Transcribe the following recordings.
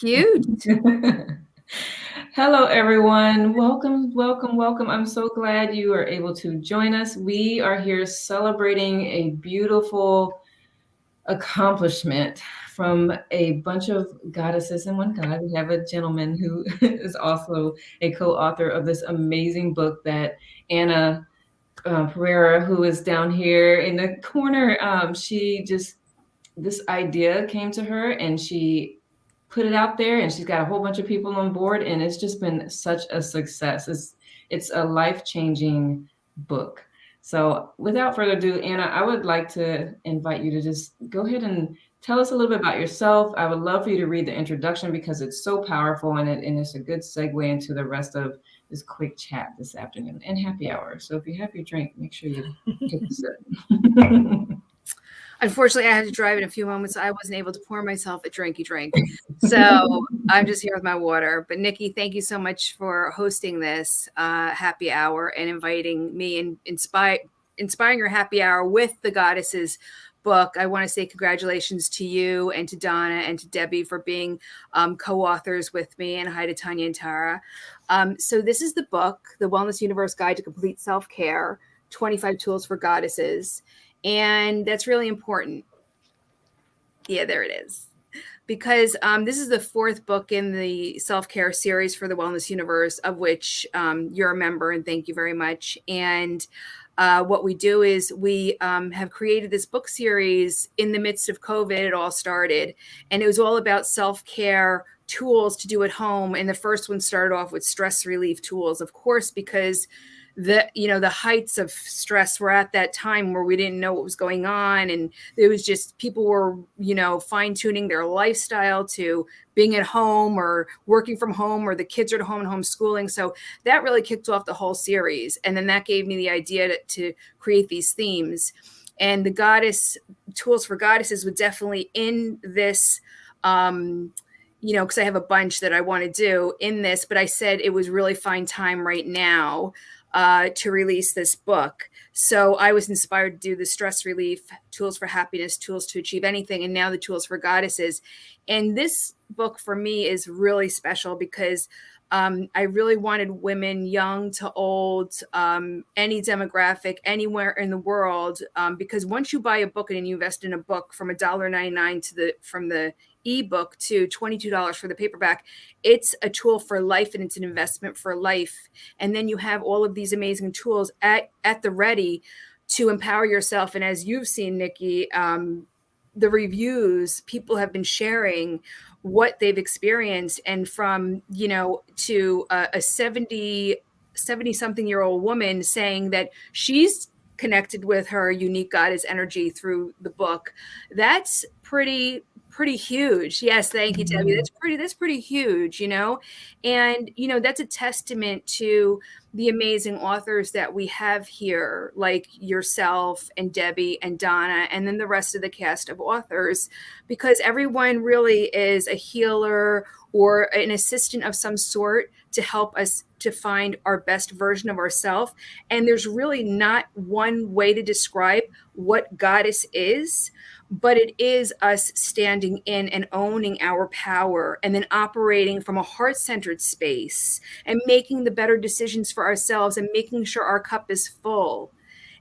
Huge. Hello, everyone. Welcome, welcome, welcome. I'm so glad you are able to join us. We are here celebrating a beautiful accomplishment from a bunch of goddesses and one god. We have a gentleman who is also a co-author of this amazing book that Anna Pereira, who is down here in the corner, this idea came to her and she put it out there and she's got a whole bunch of people on board and it's just been such a success. It's a life-changing book. So without further ado, Anna, I would like to invite you to just go ahead and tell us a little bit about yourself. I would love for you to read the introduction because it's so powerful and it's a good segue into the rest of this quick chat this afternoon and happy hour. So if you have your drink, make sure you take a sip. Unfortunately, I had to drive in a few moments. I wasn't able to pour myself a drinky drink. So I'm just here with my water. But Nikki, thank you so much for hosting this happy hour and inviting me and inspiring your happy hour with the Goddesses book. I want to say congratulations to you and to Donna and to Debbie for being co-authors with me, and hi to Tanya and Tara. So this is the book, The Wellness Universe Guide to Complete Self-Care, 25 Tools for Goddesses. And that's really important. Yeah, there it is. Because this is the fourth book in the self-care series for the Wellness Universe, of which you're a member, and thank you very much. And what we do is we have created this book series in the midst of COVID. It all started, and it was all about self-care tools to do at home. And the first one started off with stress relief tools, of course, because the heights of stress were at that time where we didn't know what was going on, and it was just people were fine-tuning their lifestyle to being at home or working from home, or the kids are at home and homeschooling. So that really kicked off the whole series, and then that gave me the idea to create these themes. And the goddess tools for goddesses would definitely in this because I have a bunch that I want to do in this, but I said it was really fine time right now to release this book. So I was inspired to do the stress relief, tools for happiness, tools to achieve anything, and now the tools for goddesses. And this book for me is really special because I really wanted women, young to old, any demographic, anywhere in the world, because once you buy a book and you invest in a book from $1.99 from the ebook to $22 for the paperback, it's a tool for life and it's an investment for life. And then you have all of these amazing tools at the ready to empower yourself. And as you've seen, Nikki, the reviews, people have been sharing what they've experienced, and from to a 70 something year old woman saying that she's connected with her unique goddess energy through the book. That's pretty huge. Yes, thank you, Debbie. That's pretty huge, and that's a testament to the amazing authors that we have here, like yourself and Debbie and Donna, and then the rest of the cast of authors, because everyone really is a healer or an assistant of some sort to help us to find our best version of ourselves. And there's really not one way to describe what goddess is, but it is us standing in and owning our power, and then operating from a heart-centered space and making the better decisions for ourselves and making sure our cup is full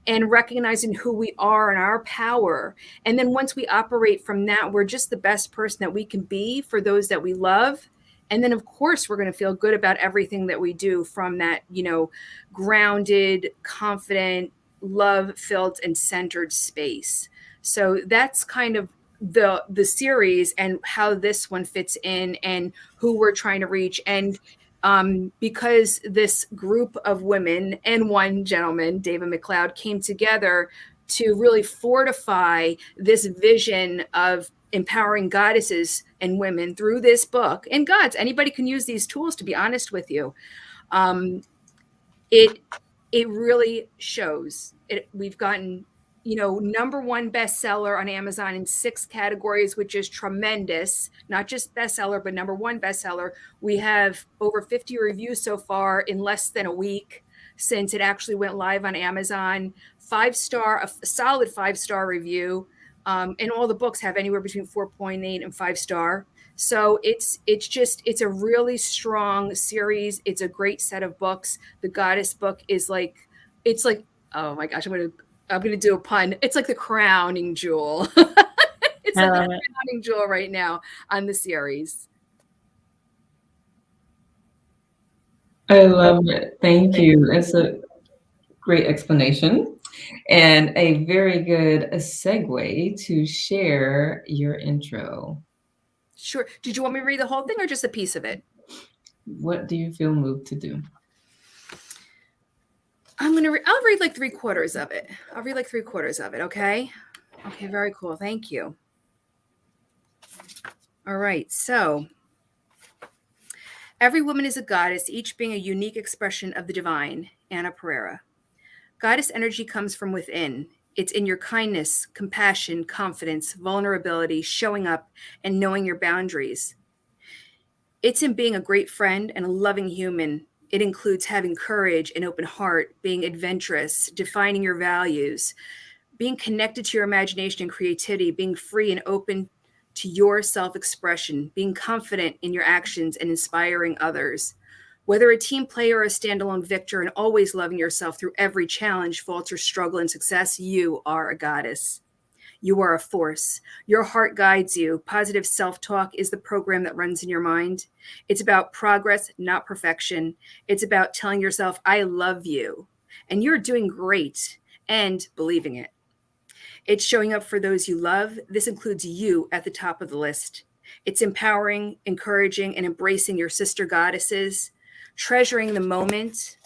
and recognizing who we are and our power. And then once we operate from that, we're just the best person that we can be for those that we love. And then, of course, we're going to feel good about everything that we do from that, grounded, confident, love-filled, and centered space. So that's kind of the series and how this one fits in and who we're trying to reach. And because this group of women and one gentleman, David McLeod, came together to really fortify this vision of empowering goddesses and women through this book, and gods, anybody can use these tools, to be honest with you. It really shows it. We've gotten #1 bestseller on Amazon in 6 categories, which is tremendous. Not just bestseller, but #1 bestseller. We have over 50 reviews so far in less than a week since it actually went live on Amazon. 5-star, a solid 5-star review. And all the books have anywhere between 4.8 and 5-star. So it's a really strong series. It's a great set of books. The Goddess book is like, it's like, oh my gosh, I'm gonna do a pun. It's like the crowning jewel. It's I like the love it. crowning jewel right now on the series. I love it. Thank you. That's a great explanation and a very good segue to share your intro. Sure. Did you want me to read the whole thing or just a piece of it? What do you feel moved to do? I'll read like 3/4 of it. I'll read like 3/4 of it. Okay. Okay. Very cool. Thank you. All right. So every woman is a goddess, each being a unique expression of the divine. Anna Pereira. Goddess energy comes from within. It's in your kindness, compassion, confidence, vulnerability, showing up, and knowing your boundaries. It's in being a great friend and a loving human. It includes having courage, an open heart, being adventurous, defining your values, being connected to your imagination and creativity, being free and open to your self expression, being confident in your actions and inspiring others. Whether a team player or a standalone victor, and always loving yourself through every challenge, falter, struggle, and success, you are a goddess. You are a force. Your heart guides you. Positive self talk is the program that runs in your mind. It's about progress, not perfection. It's about telling yourself, I love you, and you're doing great, and believing it. It's showing up for those you love. This includes you at the top of the list. It's empowering, encouraging, and embracing your sister goddesses, treasuring the moment,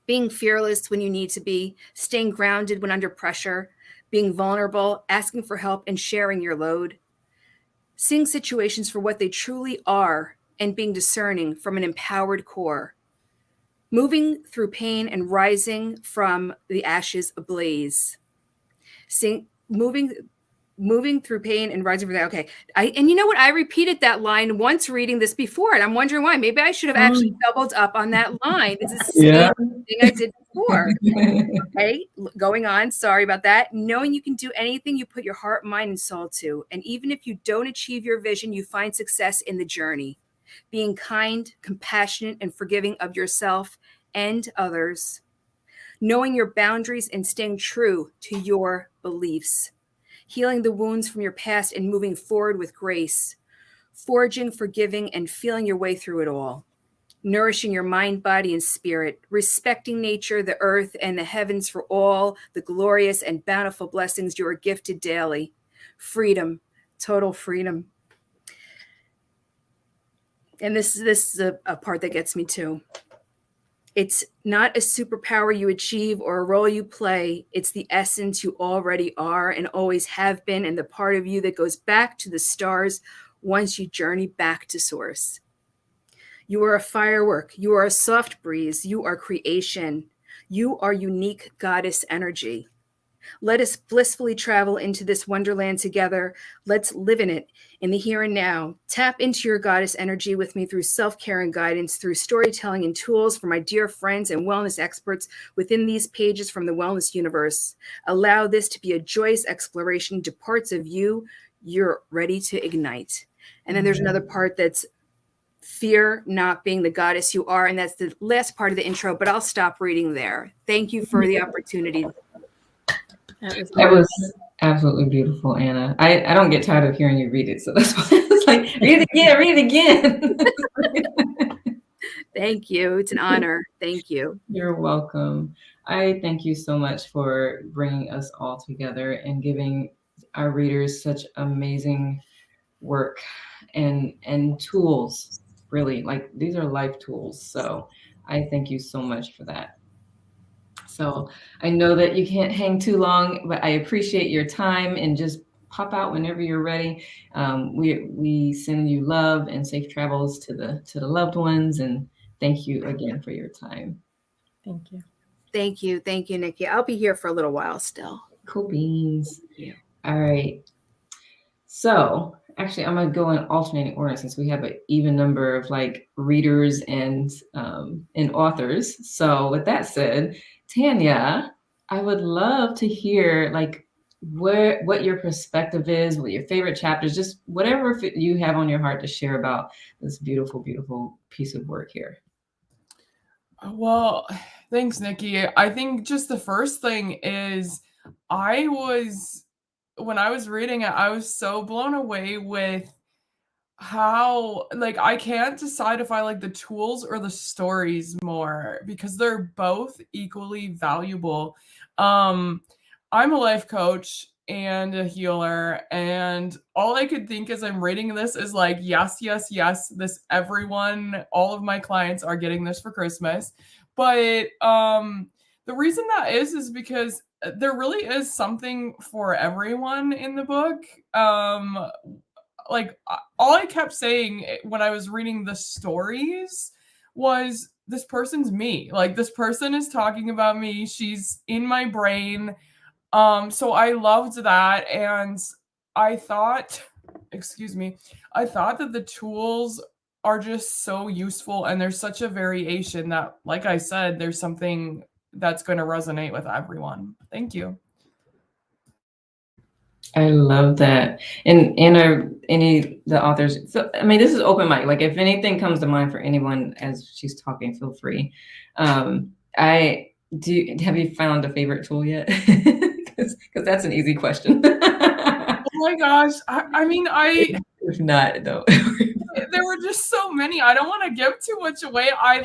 being fearless when you need to be, staying grounded when under pressure, being vulnerable, asking for help, and sharing your load, seeing situations for what they truly are, and being discerning from an empowered core, moving through pain and rising from the ashes ablaze, moving through pain and rising from that. Okay. And you know what? I repeated that line once reading this before, and I'm wondering why. Maybe I should have actually doubled up on that line. It's the same thing I did before. Okay. Going on. Sorry about that. Knowing you can do anything you put your heart, mind, and soul to. And even if you don't achieve your vision, you find success in the journey. Being kind, compassionate, and forgiving of yourself and others. Knowing your boundaries and staying true to your beliefs. Healing the wounds from your past and moving forward with grace, forging, forgiving, and feeling your way through it all, nourishing your mind, body, and spirit, respecting nature, the earth, and the heavens for all the glorious and bountiful blessings you are gifted daily, freedom, total freedom. And this is a part that gets me too. It's not a superpower you achieve or a role you play. It's the essence you already are and always have been, and the part of you that goes back to the stars once you journey back to source. You are a firework. You are a soft breeze. You are creation. You are unique goddess energy. Let us blissfully travel into this wonderland together. Let's live in it in the here and now. Tap into your goddess energy with me through self-care and guidance, through storytelling and tools for my dear friends and wellness experts within these pages from the wellness universe. Allow this to be a joyous exploration to parts of you you're ready to ignite. And then there's another part that's fear not being the goddess you are. And that's the last part of the intro, but I'll stop reading there. Thank you for the opportunity. That was absolutely beautiful, Anna. I don't get tired of hearing you read it, so that's why it's like, read it again. Thank you. It's an honor. Thank you. You're welcome. I thank you so much for bringing us all together and giving our readers such amazing work and tools. Really, like, these are life tools. So I thank you so much for that. So I know that you can't hang too long, but I appreciate your time, and just pop out whenever you're ready. We send you love and safe travels to the loved ones, and thank you again for your time. Thank you. Thank you. Thank you, Nikki. I'll be here for a little while still. Cool beans. Thank you. All right. So actually, I'm gonna go in alternating order since we have an even number of like readers and authors. So with that said, Tanya, I would love to hear, like, what your perspective is, what your favorite chapters, just whatever you have on your heart to share about this beautiful, beautiful piece of work here. Well, thanks, Nikki. I think just the first thing is when I was reading it, I was so blown away with how, like, I can't decide if I like the tools or the stories more because they're both equally valuable. Um, I'm a life coach and a healer, and all I could think as I'm reading this is like, yes, yes, yes, this everyone, all of my clients are getting this for Christmas. But the reason that is because there really is something for everyone in the book. Like all I kept saying when I was reading the stories was, this person's me. Like, this person is talking about me. She's in my brain. So I loved that. And I thought, excuse me, I thought that the tools are just so useful, and there's such a variation that, like I said, there's something that's going to resonate with everyone. Thank you. I love that. And are any the authors? So I mean, this is open mic. Like, if anything comes to mind for anyone as she's talking, feel free. I do. Have you found a favorite tool yet? Because that's an easy question. Oh my gosh! I mean, if not, though. There were just so many. I don't want to give too much away. I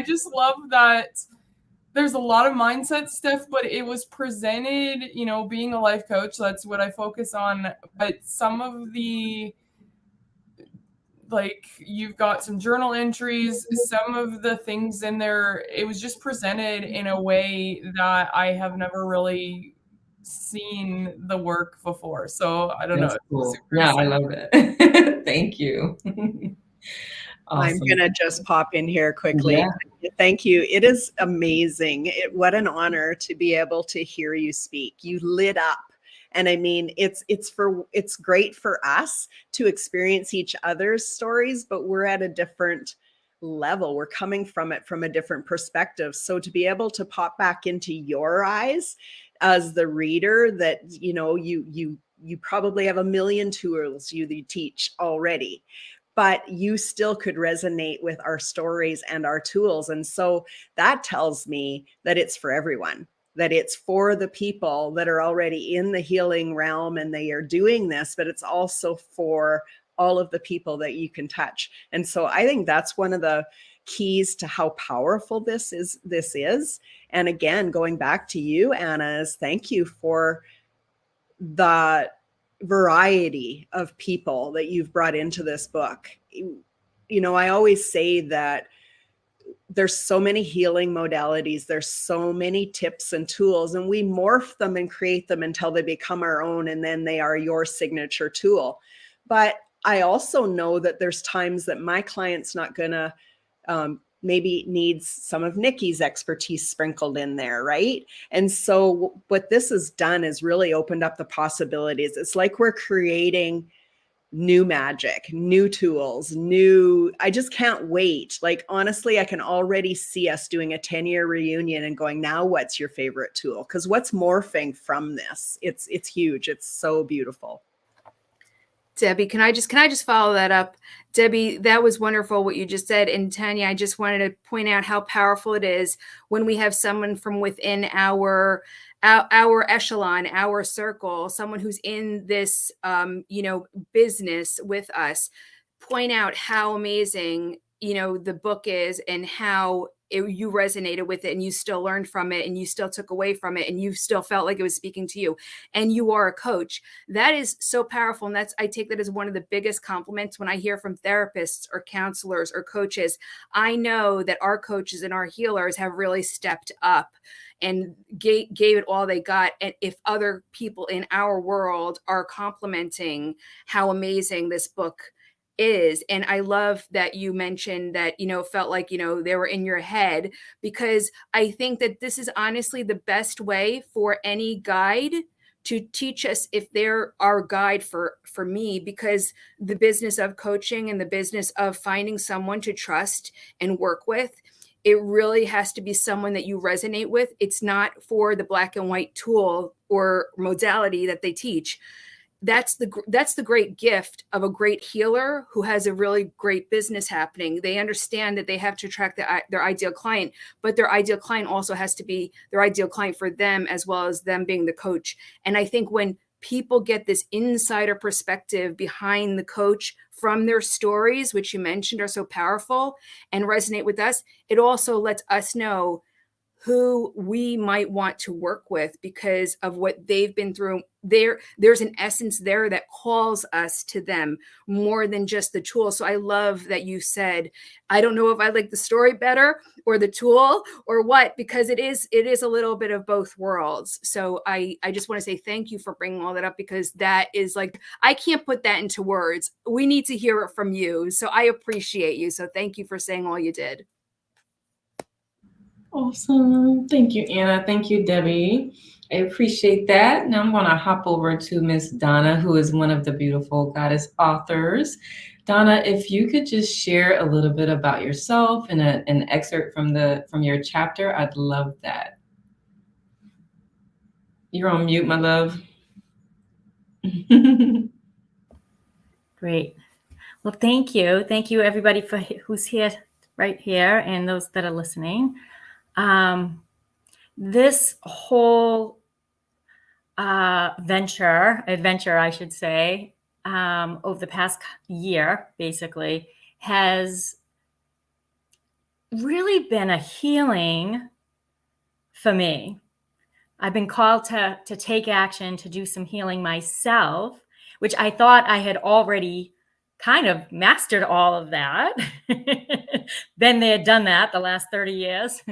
just love that there's a lot of mindset stuff, but it was presented, being a life coach, that's what I focus on. But some of the, like, you've got some journal entries, some of the things in there, it was just presented in a way that I have never really seen the work before. So I don't know. Cool. Yeah, I love it. Thank you. Awesome. I'm going to just pop in here quickly. Yeah. Thank you. It is amazing. What an honor to be able to hear you speak. You lit up. And I mean, it's great for us to experience each other's stories, but we're at a different level. We're coming from it from a different perspective. So to be able to pop back into your eyes as the reader, that, you probably have a million tools you teach already, but you still could resonate with our stories and our tools. And so that tells me that it's for everyone, that it's for the people that are already in the healing realm and they are doing this, but it's also for all of the people that you can touch. And so I think that's one of the keys to how powerful this is. And again, going back to you, Anna, is thank you for the variety of people that you've brought into this book. I always say that there's so many healing modalities, there's so many tips and tools, and we morph them and create them until they become our own, and then they are your signature tool. But I also know that there's times that my client's not gonna maybe needs some of Nikki's expertise sprinkled in there, right? And so what this has done is really opened up the possibilities. It's like we're creating new magic, new tools, I just can't wait. Like, honestly, I can already see us doing a 10-year reunion and going, now what's your favorite tool? Because what's morphing from this? It's huge. It's so beautiful. Debbie, can I just follow that up? Debbie, that was wonderful what you just said. And Tanya, I just wanted to point out how powerful it is when we have someone from within our echelon, our circle, someone who's in this, business with us, point out how amazing, the book is and how you resonated with it and you still learned from it and you still took away from it and you still felt like it was speaking to you, and you are a coach. That is so powerful. And I take that as one of the biggest compliments when I hear from therapists or counselors or coaches. I know that our coaches and our healers have really stepped up and gave it all they got. And if other people in our world are complimenting how amazing this book is. And I love that you mentioned that, felt like, they were in your head, because I think that this is honestly the best way for any guide to teach us, if they're our guide for me, because the business of coaching and the business of finding someone to trust and work with it really has to be someone that you resonate with. It's not for the black and white tool or modality that they teach. That's the great gift of a great healer who has a really great business happening. They understand that they have to attract their ideal client, but their ideal client also has to be their ideal client for them, as well as them being the coach. And I think when people get this insider perspective behind the coach from their stories, which you mentioned are so powerful and resonate with us, it also lets us know who we might want to work with because of what they've been through. There's an essence there that calls us to them more than just the tool. So I love that you said, I don't know if I like the story better or the tool or what, because it is a little bit of both worlds. So I just want to say thank you for bringing all that up, because that is like, I can't put that into words. We need to hear it from you. So I appreciate you. So thank you for saying all you did. Awesome. Thank you, Anna. Thank you, Debbie. I appreciate that. Now I'm going to hop over to Miss Donna, who is one of the beautiful goddess authors. Donna, if you could just share a little bit about yourself and an excerpt from your chapter, I'd love that. You're on mute, my love. Great. Well, thank you. Thank you, everybody, for who's here right here and those that are listening. This whole adventure, I should say, over the past year, basically, has really been a healing for me. I've been called to take action, to do some healing myself, which I thought I had already kind of mastered all of that. Been there, done that the last 30 years.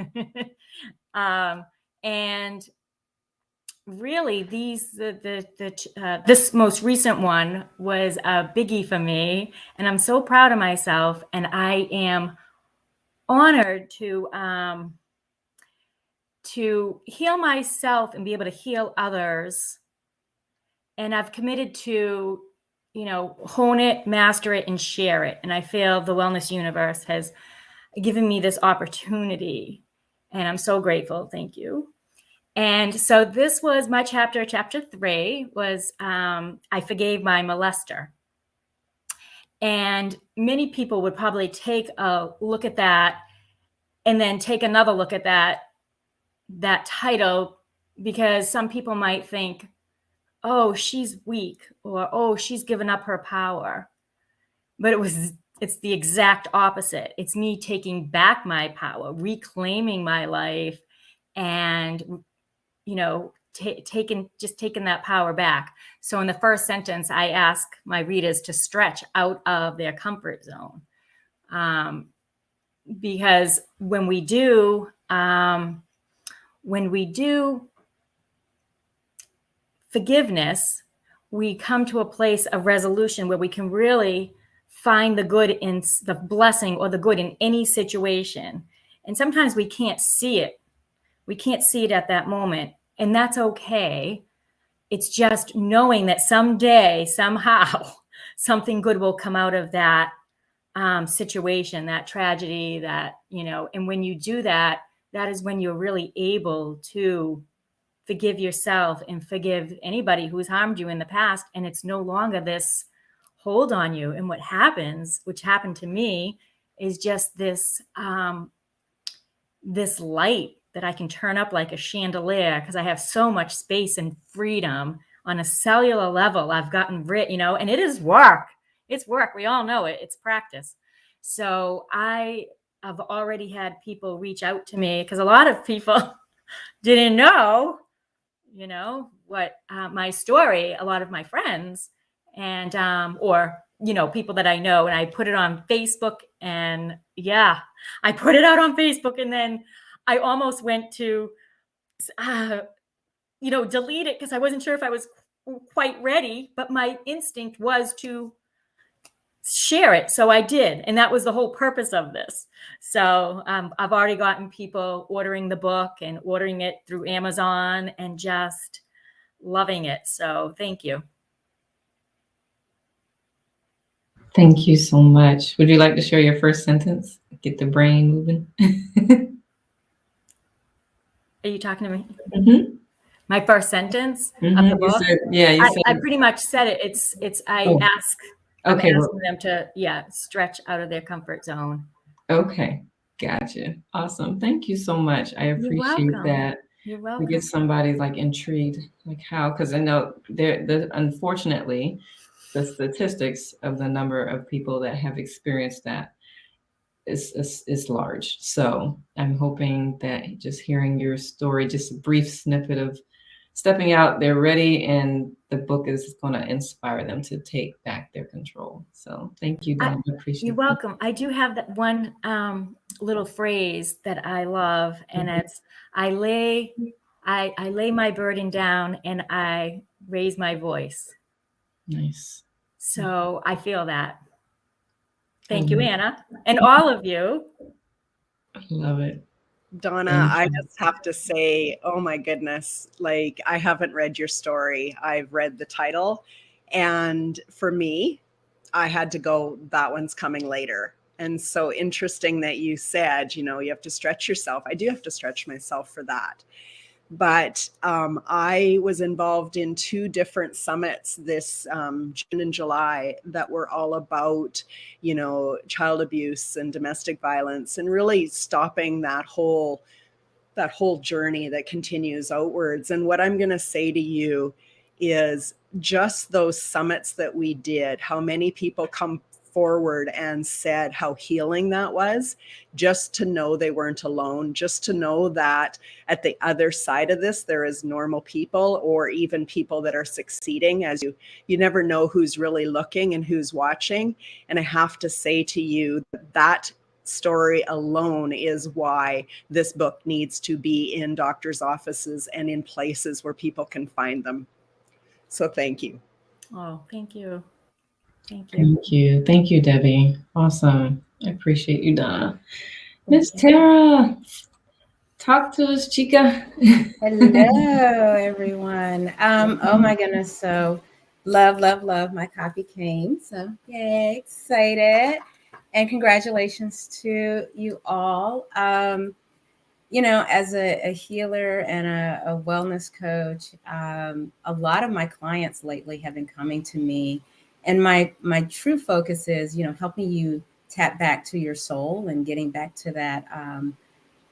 And really this most recent one was a biggie for me, and I'm so proud of myself, and I am honored to heal myself and be able to heal others. And I've committed to, hone it, master it, and share it. And I feel the Wellness Universe has given me this opportunity, and I'm so grateful. Thank you. And so this was my chapter 3 was I forgave my molester. And many people would probably take a look at that and then take another look at that title, because some people might think, oh, she's weak, or oh, she's given up her power. But it's the exact opposite. It's me taking back my power, reclaiming my life, and taking that power back. So in the first sentence, I ask my readers to stretch out of their comfort zone, because when we do forgiveness, we come to a place of resolution where we can really find the good in the blessing or the good in any situation. And sometimes we can't see it. We can't see it at that moment. And that's okay. It's just knowing that someday, somehow, something good will come out of that situation, that tragedy, and when you do that, that is when you're really able to forgive yourself and forgive anybody who's harmed you in the past. And it's no longer this hold on you. And what happens, which happened to me, is just this light that I can turn up like a chandelier, because I have so much space and freedom on a cellular level. I've gotten rid, and it is work. It's work. We all know it. It's practice. So I have already had people reach out to me, because a lot of people didn't know, what my story, a lot of my friends and, or, people that I know, and I put it on Facebook, and I put it out on Facebook, and then I almost went to, delete it, because I wasn't sure if I was quite ready, but my instinct was to share it. So I did. And that was the whole purpose of this. So I've already gotten people ordering the book and ordering it through Amazon and just loving it. So thank you. Thank you so much. Would you like to share your first sentence? get the brain moving. Are you talking to me? Mm-hmm. My first sentence of Mm-hmm. the book? You said. I pretty much said it. I'm Okay. asking them to, stretch out of their comfort zone. Okay. Gotcha. Awesome. Thank you so much. I appreciate that. You're welcome. We get somebody like intrigued, like how, because I know unfortunately, the statistics of the number of people that have experienced that is large. So I'm hoping that just hearing your story, just a brief snippet of stepping out, they're ready, and the book is going to inspire them to take back their control. So thank you, Donna. I appreciate You're welcome. I do have that one little phrase that I love, and it's I lay my burden down and I raise my voice. Nice. So I feel that. Thank you, Anna, and all of you. I love it. Donna, I just have to say, oh my goodness, like I haven't read your story. I've read the title. And for me, I had to go, that one's coming later. And so interesting that you said, you have to stretch yourself. I do have to stretch myself for that. But I was involved in 2 different summits this June and July that were all about, child abuse and domestic violence, and really stopping that whole journey that continues outwards. And what I'm going to say to you is just those summits that we did, how many people come forward and said how healing that was, just to know they weren't alone, just to know that at the other side of this, there is normal people, or even people that are succeeding. As you never know who's really looking and who's watching. And I have to say to you that story alone is why this book needs to be in doctors' offices and in places where people can find them. So thank you. Oh, thank you. Thank you. Thank you. Thank you, Debbie. Awesome. I appreciate you, Donna. Miss Tara, talk to us, chica. Hello, everyone. Oh my goodness. So love my coffee came. So yay, excited. And congratulations to you all. As a healer and a wellness coach, a lot of my clients lately have been coming to me. And my true focus is, helping you tap back to your soul and getting back to that.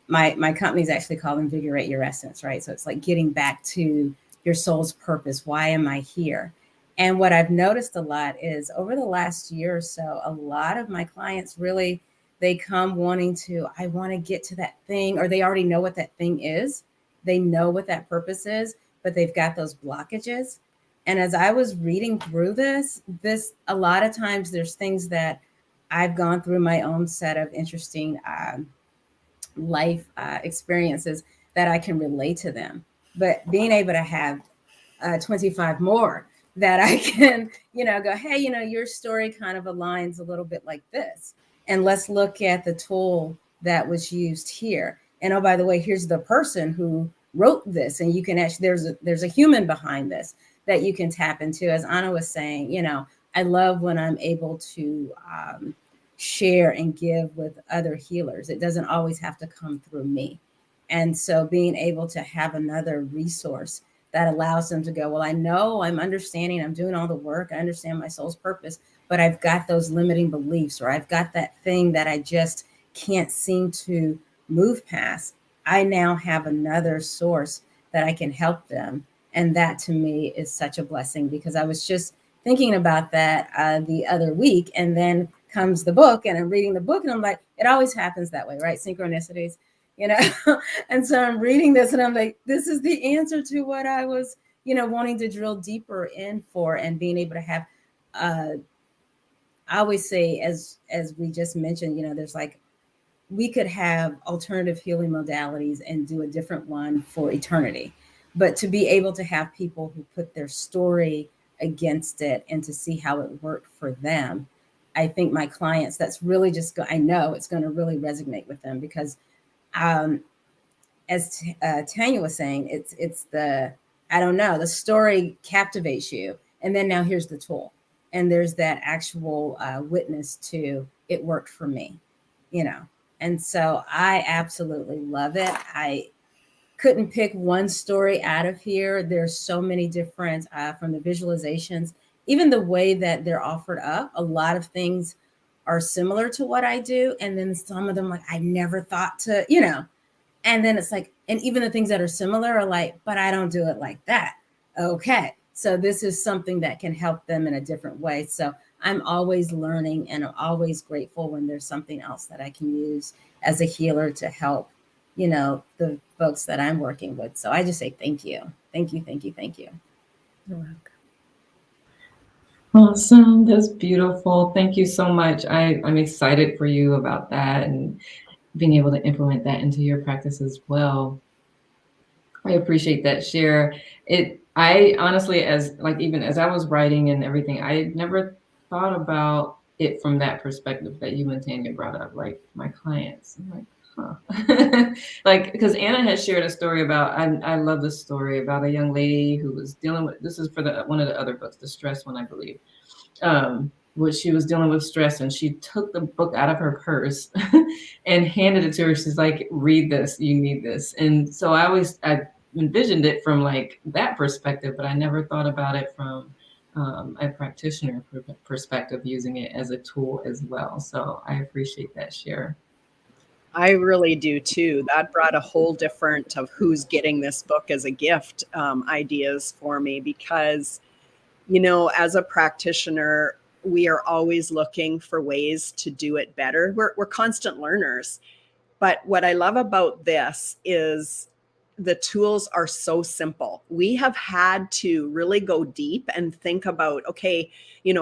My company's actually called Invigorate Your Essence, right? So it's like getting back to your soul's purpose. Why am I here? And what I've noticed a lot is over the last year or so, a lot of my clients really, they come wanting to, I want to get to that thing, or they already know what that thing is. They know what that purpose is, but they've got those blockages. And as I was reading through this, a lot of times there's things that I've gone through my own set of interesting life experiences that I can relate to them. But being able to have 25 more that I can, go, hey, your story kind of aligns a little bit like this. And let's look at the tool that was used here. And oh, by the way, here's the person who wrote this. And you can actually, there's a human behind this that you can tap into. As Anna was saying, I love when I'm able to share and give with other healers. It doesn't always have to come through me. And so being able to have another resource that allows them to go, well, I know I'm understanding, I'm doing all the work, I understand my soul's purpose, but I've got those limiting beliefs, or I've got that thing that I just can't seem to move past. I now have another source that I can help them. And that to me is such a blessing, because I was just thinking about that the other week, and then comes the book, and I'm reading the book, and I'm like, it always happens that way, right? Synchronicities, and so I'm reading this, and I'm like, this is the answer to what I was, wanting to drill deeper in for, and being able to have, I always say, as we just mentioned, there's like, we could have alternative healing modalities and do a different one for eternity, but to be able to have people who put their story against it and to see how it worked for them, I think my clients, that's really just, I know it's going to really resonate with them, because as Tanya was saying, it's the, I don't know, the story captivates you. And then now here's the tool. And there's that actual witness to, it worked for me, And so I absolutely love it. I couldn't pick one story out of here. There's so many different, from the visualizations, even the way that they're offered up. A lot of things are similar to what I do. And then some of them, like, I never thought to, and then it's like, and even the things that are similar are like, but I don't do it like that. Okay. So this is something that can help them in a different way. So I'm always learning, and I'm always grateful when there's something else that I can use as a healer to help, the folks that I'm working with. So I just say thank you. Thank you, thank you, thank you. You're welcome. Awesome. That's beautiful. Thank you so much. I'm excited for you about that and being able to implement that into your practice as well. I appreciate that share. I honestly, even as I was writing and everything, I never thought about it from that perspective that you and Tanya brought up, like my clients. I'm like, huh. Like, because Anna has shared a story about, I love this story about a young lady who was dealing with, this is for one of the other books, the stress one, I believe. Which she was dealing with stress, and she took the book out of her purse and handed it to her. She's like, read this, you need this. And so I envisioned it from like that perspective, but I never thought about it from a practitioner perspective, using it as a tool as well. So I appreciate that share. I really do too. That brought a whole different of who's getting this book as a gift ideas for me, because, as a practitioner, we are always looking for ways to do it better. We're constant learners. But what I love about this is the tools are so simple. We have had to really go deep and think about, okay,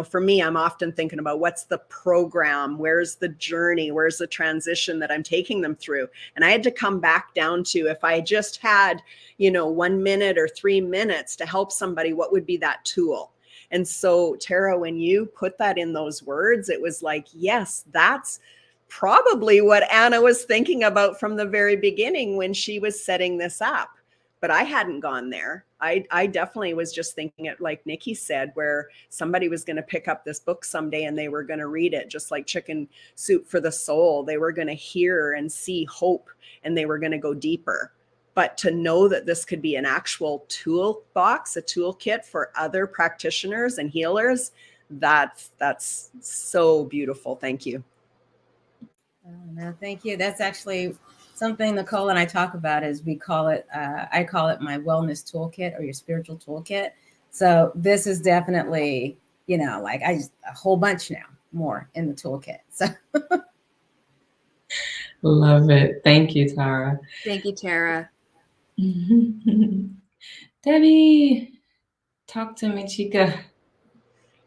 for me, I'm often thinking about what's the program, where's the journey, where's the transition that I'm taking them through. And I had to come back down to, if I just had, 1 minute or 3 minutes to help somebody, what would be that tool? And so, Tara, when you put that in those words, it was like, yes, that's probably what Anna was thinking about from the very beginning when she was setting this up. But I hadn't gone there. I definitely was just thinking it, like Nikki said, where somebody was going to pick up this book someday and they were going to read it, just like Chicken Soup for the Soul. They were going to hear and see hope, and they were going to go deeper. But to know that this could be an actual toolbox, a toolkit for other practitioners and healers, that's so beautiful. Thank you. Oh, no, thank you. That's actually something Nicole and I talk about. Is I call it my wellness toolkit, or your spiritual toolkit. So this is definitely, a whole bunch now more in the toolkit. So love it. Thank you, Tara. Thank you, Tara. Debbie, talk to me, chica.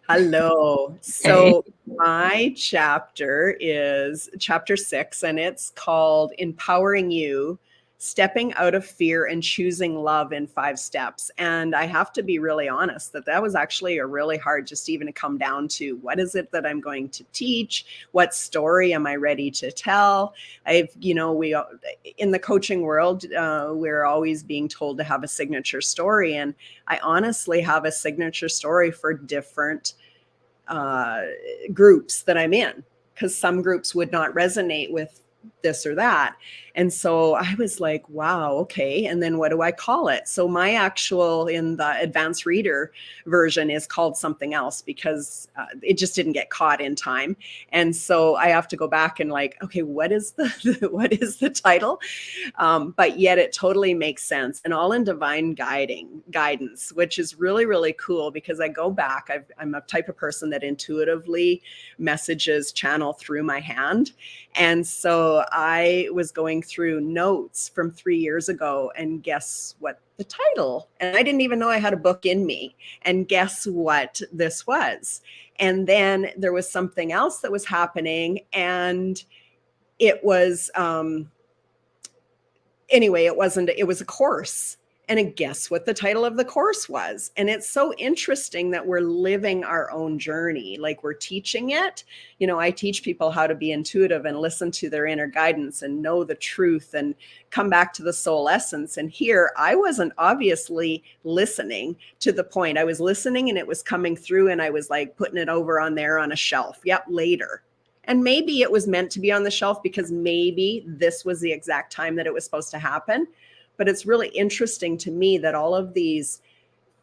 Hello. So my chapter is chapter 6, and it's called Empowering You, Stepping Out of Fear and Choosing Love in 5 Steps. And I have to be really honest that was actually a really hard, just even to come down to, what is it that I'm going to teach? What story am I ready to tell? We in the coaching world, we're always being told to have a signature story. And I honestly have a signature story for different groups that I'm in, because some groups would not resonate with this or that. And so I was like, wow, okay. And then what do I call it? So my actual, in the advanced reader version, is called something else, because it just didn't get caught in time. And so I have to go back and like, okay, what is the title? But yet it totally makes sense, and all in divine guidance, which is really, really cool, because I go back, I'm a type of person that intuitively messages channel through my hand. And so I was going through notes from 3 years ago, and guess what the title? And I didn't even know I had a book in me. And guess what this was? And then there was something else that was happening, and it was, it was a course. And guess what the title of the course was? And it's so interesting that we're living our own journey, like we're teaching it. I teach people how to be intuitive and listen to their inner guidance and know the truth and come back to the soul essence. And here I wasn't obviously listening to the point. I was listening and it was coming through, and I was like putting it over on there on a shelf. Yep, later. And maybe it was meant to be on the shelf because maybe this was the exact time that it was supposed to happen. But it's really interesting to me that all of these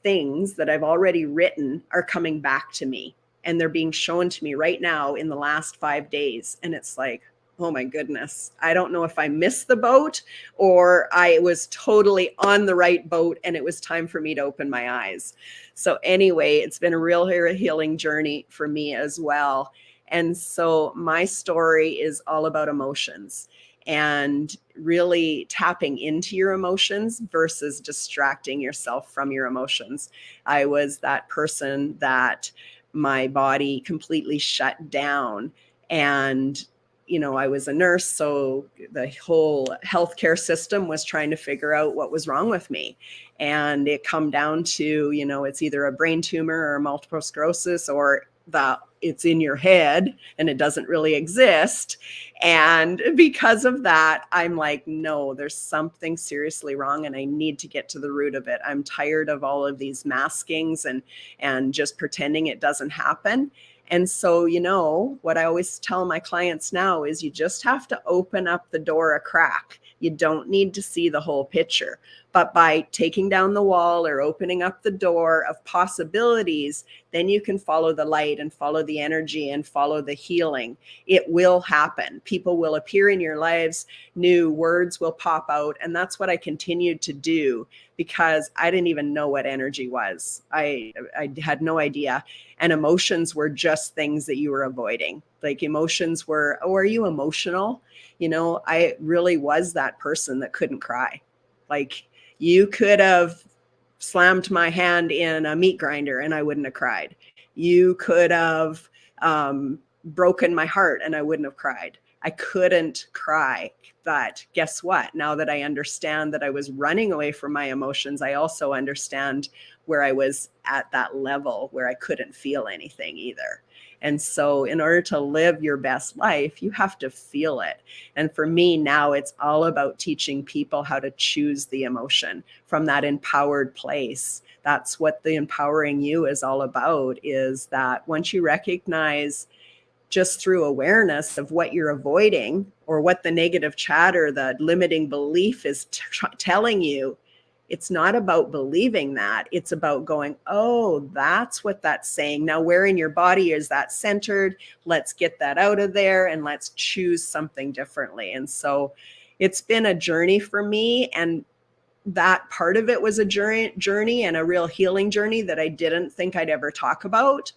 things that I've already written are coming back to me, and they're being shown to me right now in the last 5 days. And it's like, oh my goodness, I don't know if I missed the boat or I was totally on the right boat and it was time for me to open my eyes. So anyway, it's been a real healing journey for me as well. And so my story is all about emotions and really tapping into your emotions versus distracting yourself from your emotions. I was that person that my body completely shut down, and I was a nurse, so the whole healthcare system was trying to figure out what was wrong with me. And it come down to, it's either a brain tumor or multiple sclerosis, or that it's in your head and it doesn't really exist. And because of that, I'm like, no, there's something seriously wrong and I need to get to the root of it. I'm tired of all of these maskings and just pretending it doesn't happen. And so, what I always tell my clients now is you just have to open up the door a crack. You don't need to see the whole picture. But by taking down the wall or opening up the door of possibilities, then you can follow the light and follow the energy and follow the healing. It will happen. People will appear in your lives. New words will pop out. And that's what I continued to do because I didn't even know what energy was. I had no idea. And emotions were just things that you were avoiding. Like emotions were, oh, are you emotional? I really was that person that couldn't cry. Like, you could have slammed my hand in a meat grinder and I wouldn't have cried. You could have broken my heart and I wouldn't have cried. I couldn't cry. But guess what? Now that I understand that I was running away from my emotions, I also understand where I was at that level where I couldn't feel anything either. And so in order to live your best life, you have to feel it. And for me now, it's all about teaching people how to choose the emotion from that empowered place. That's what the Empowering You is all about, is that once you recognize just through awareness of what you're avoiding or what the negative chatter, the limiting belief is telling you, it's not about believing that. It's about going, oh, that's what that's saying. Now, where in your body is that centered? Let's get that out of there and let's choose something differently. And so it's been a journey for me. And that part of it was a journey and a real healing journey that I didn't think I'd ever talk about.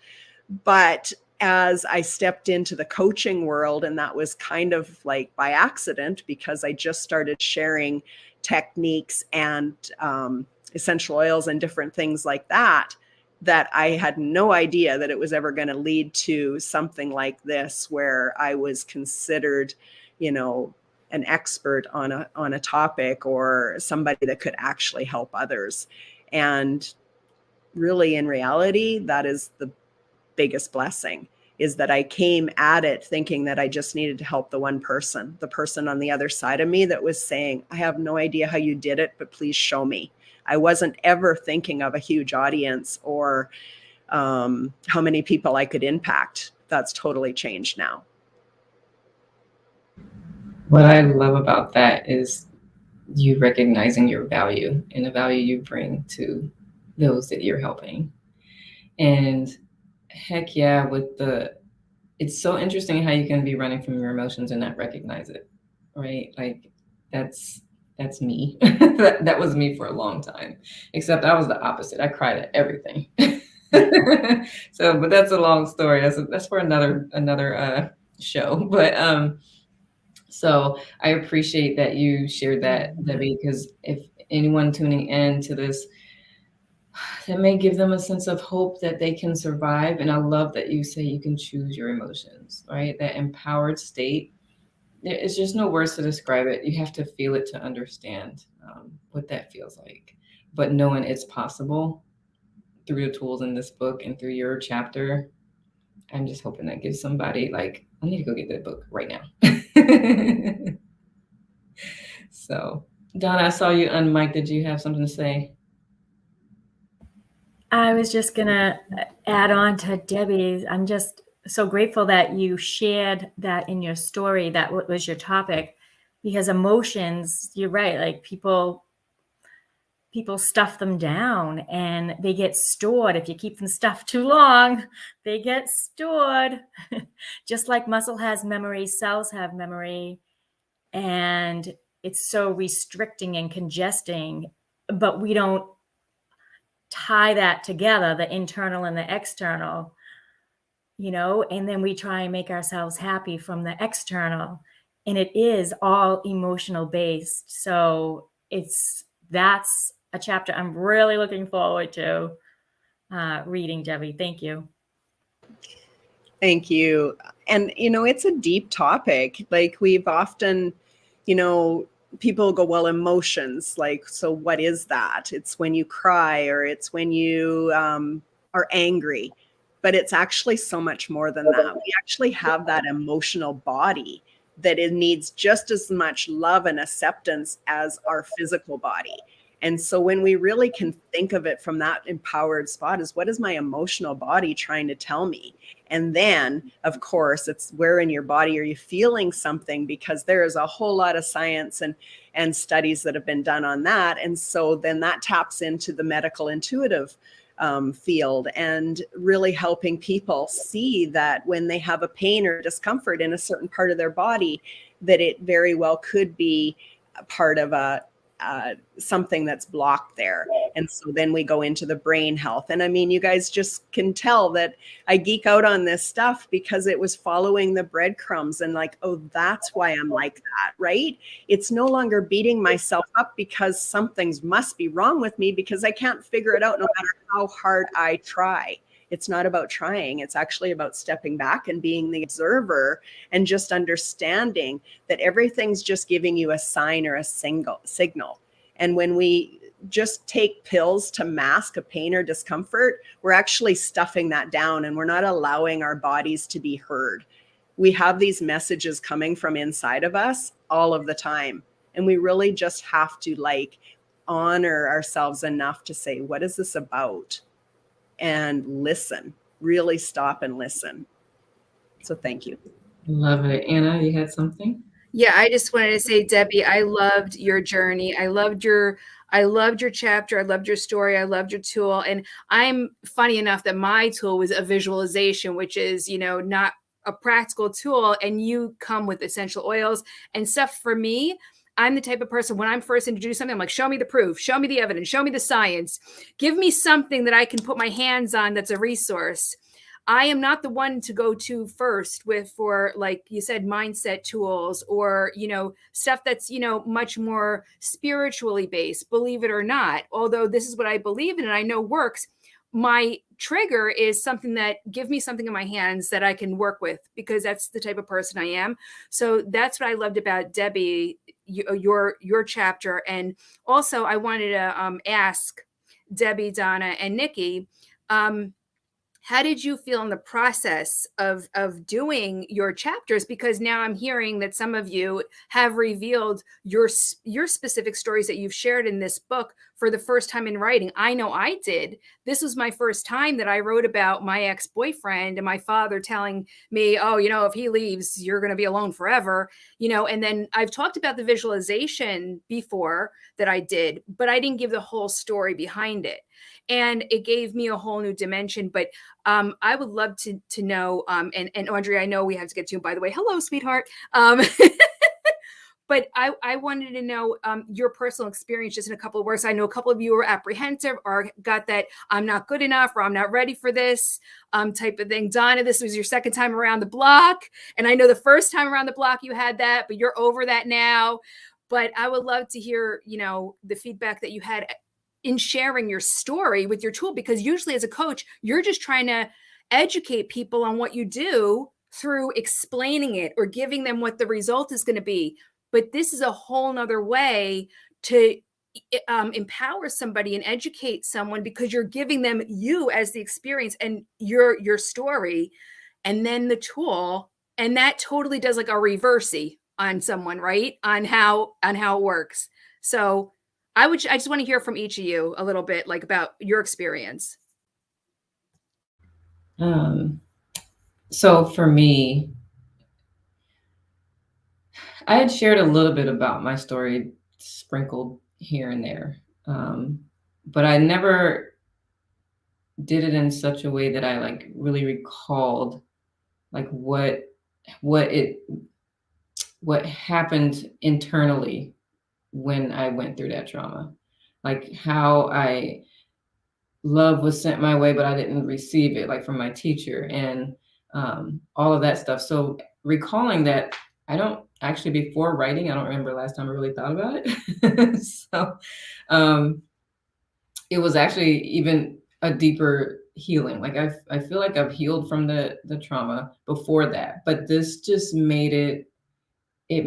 But as I stepped into the coaching world, and that was kind of like by accident because I just started sharing techniques and essential oils and different things like that I had no idea that it was ever going to lead to something like this, where I was considered, an expert on a topic or somebody that could actually help others. And really, in reality, that is the biggest blessing, is that I came at it thinking that I just needed to help the one person, the person on the other side of me that was saying, I have no idea how you did it, but please show me. I wasn't ever thinking of a huge audience or how many people I could impact. That's totally changed now. What I love about that is you recognizing your value and the value you bring to those that you're helping. And heck yeah, it's so interesting how you can be running from your emotions and not recognize it, right? Like that's me. that was me for a long time, except I was the opposite. I cried at everything. So, but that's a long story. That's for another show. But so I appreciate that you shared that, Debbie, because if anyone tuning in to this, that may give them a sense of hope that they can survive. And I love that you say you can choose your emotions, right? That empowered state. It's just no words to describe it. You have to feel it to understand what that feels like. But knowing it's possible through the tools in this book and through your chapter, I'm just hoping that gives somebody like, I need to go get that book right now. So, Donna, I saw you on mic. Did you have something to say? I was just going to add on to Debbie's. I'm just so grateful that you shared that in your story, that was your topic, because emotions, you're right, like people stuff them down and they get stored. If you keep them stuffed too long, they get stored. Just like muscle has memory, cells have memory, and it's so restricting and congesting, but we don't tie that together, the internal and the external, and then we try and make ourselves happy from the external, and it is all emotional based. So that's a chapter I'm really looking forward to reading, Debbie. Thank you. Thank you. And, it's a deep topic. Like, we've often, people go, well, emotions, like, so what is that? It's when you cry, or it's when you are angry, but it's actually so much more than that. We actually have that emotional body that it needs just as much love and acceptance as our physical body. And so when we really can think of it from that empowered spot, is what is my emotional body trying to tell me? And then, of course, it's where in your body are you feeling something, because there is a whole lot of science and studies that have been done on that. And so then that taps into the medical intuitive field, and really helping people see that when they have a pain or discomfort in a certain part of their body, that it very well could be a part of something that's blocked there. And so then we go into the brain health. And I mean, you guys just can tell that I geek out on this stuff because it was following the breadcrumbs, and like, oh, that's why I'm like that, right? It's no longer beating myself up because something's must be wrong with me because I can't figure it out no matter how hard I try. It's not about trying. It's actually about stepping back and being the observer and just understanding that everything's just giving you a sign or a signal. And when we just take pills to mask a pain or discomfort, we're actually stuffing that down, and we're not allowing our bodies to be heard. We have these messages coming from inside of us all of the time. And we really just have to honor ourselves enough to say, what is this about? And listen, really stop and listen. So thank you. Love it. Anna, you had something? Yeah, I just wanted to say, Debbie, I loved your journey. I loved your chapter. I loved your story. I loved your tool. And I'm funny enough that my tool was a visualization, which is, not a practical tool. And you come with essential oils and stuff. For me, I'm the type of person, when I'm first introduced something, I'm like, show me the proof, show me the evidence, show me the science, give me something that I can put my hands on that's a resource. I am not the one to go to first for, like you said, mindset tools or, stuff that's, much more spiritually based, believe it or not. Although this is what I believe in and I know works. My trigger is something that give me something in my hands that I can work with, because that's the type of person I am. So that's what I loved about Debbie, your chapter. And also I wanted to ask Debbie, Donna, and Nikki, how did you feel in the process of doing your chapters? Because now I'm hearing that some of you have revealed your specific stories that you've shared in this book for the first time in writing. I know I did. This was my first time that I wrote about my ex-boyfriend and my father telling me, oh, if he leaves, you're going to be alone forever, and then I've talked about the visualization before that I did, but I didn't give the whole story behind it. And it gave me a whole new dimension. But I would love to know, and Audrey, I know we have to get to you, by the way. Hello, sweetheart. But I wanted to know your personal experience just in a couple of words. I know a couple of you were apprehensive or got that I'm not good enough or I'm not ready for this type of thing. Donna, this was your second time around the block. And I know the first time around the block you had that, but you're over that now. But I would love to hear, the feedback that you had in sharing your story with your tool, because usually as a coach, you're just trying to educate people on what you do through explaining it or giving them what the result is going to be. But this is a whole nother way to empower somebody and educate someone, because you're giving them you as the experience and your story, and then the tool. And that totally does like a reversey on someone, right? On how it works. So I just want to hear from each of you a little bit, like about your experience. So for me, I had shared a little bit about my story, sprinkled here and there, but I never did it in such a way that I like really recalled like what happened internally when I went through that trauma, like how love was sent my way, but I didn't receive it, like from my teacher, and all of that stuff. So recalling that, I don't actually, before writing, I don't remember last time I really thought about it. So it was actually even a deeper healing. Like I feel like I've healed from the trauma before that, but this just made it, it